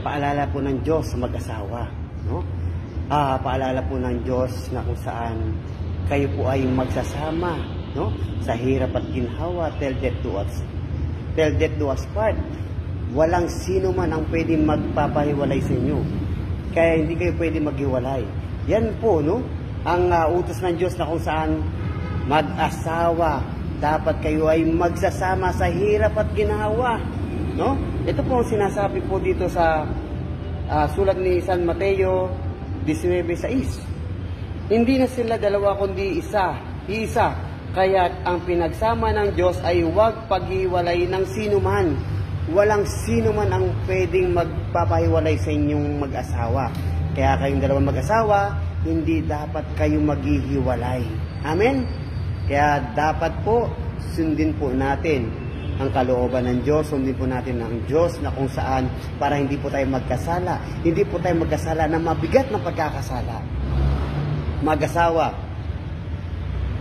paalala po ng Diyos sa mag-asawa, no? Paalala po ng Diyos na kung saan kayo po ay magsasama, no? Sa hirap at ginhawa, till death do us part. Walang sino man ang pwedeng magpapahiwalay sa inyo. Kaya hindi kayo pwedeng maghiwalay. Yan po, no? Ang utos ng Diyos na kung saan mag-asawa, dapat kayo ay magsasama sa hirap at ginhawa, no? Ito po ang sinasabi po dito sa sulat ni San Mateo 19:6. Hindi na sila dalawa kundi iisa. Kaya ang pinagsama ng Diyos ay huwag paghiwalay ng sino man. Walang sino man ang pwedeng magpapahiwalay sa inyong mag-asawa. Kaya kayong dalawang mag-asawa, hindi dapat kayo maghihiwalay. Amen? Kaya dapat po, sundin po natin ang kalooban ng Diyos, sundin po natin ang Diyos na kung saan para hindi po tayo magkasala. Hindi po tayo magkasala na mabigat na pagkakasala. Mag-asawa,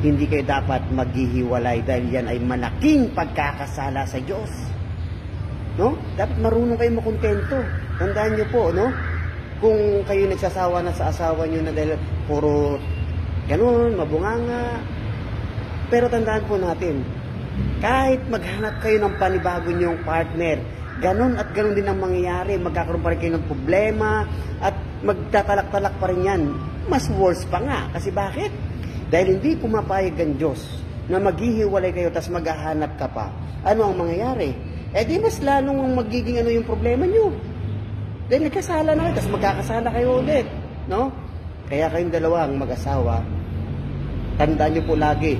hindi kayo dapat maghihiwalay dahil yan ay malaking pagkakasala sa Diyos. No? Dapat marunong kayo makontento. Tandaan nyo po, no? Kung kayo nagsasawa na sa asawa nyo na dahil puro ganun, mabunganga. Pero tandaan po natin, kahit maghanap kayo ng panibago nyong partner, ganun at ganun din ang mangyayari. Magkakaroon pa rin kayo ng problema at magtatalak-talak pa rin yan. Mas worse pa nga. Kasi bakit? Dahil hindi pumapayag ang Diyos na maghihiwalay kayo tapos maghahanap ka pa. Ano ang mangyayari? Di mas lalong magiging ano yung problema nyo. Dahil nagkasala na kayo, tapos magkakasala kayo ulit. No? Kaya kayong dalawang mag-asawa, tandaan nyo po lagi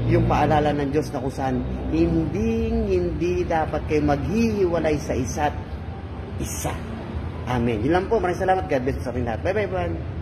yung paalala ng Diyos na kung saan hindi dapat kayo maghihiwalay sa isa't isa. Amen. Yun lang po. Maraming salamat. God bless sa ating lahat. Bye-bye, everyone.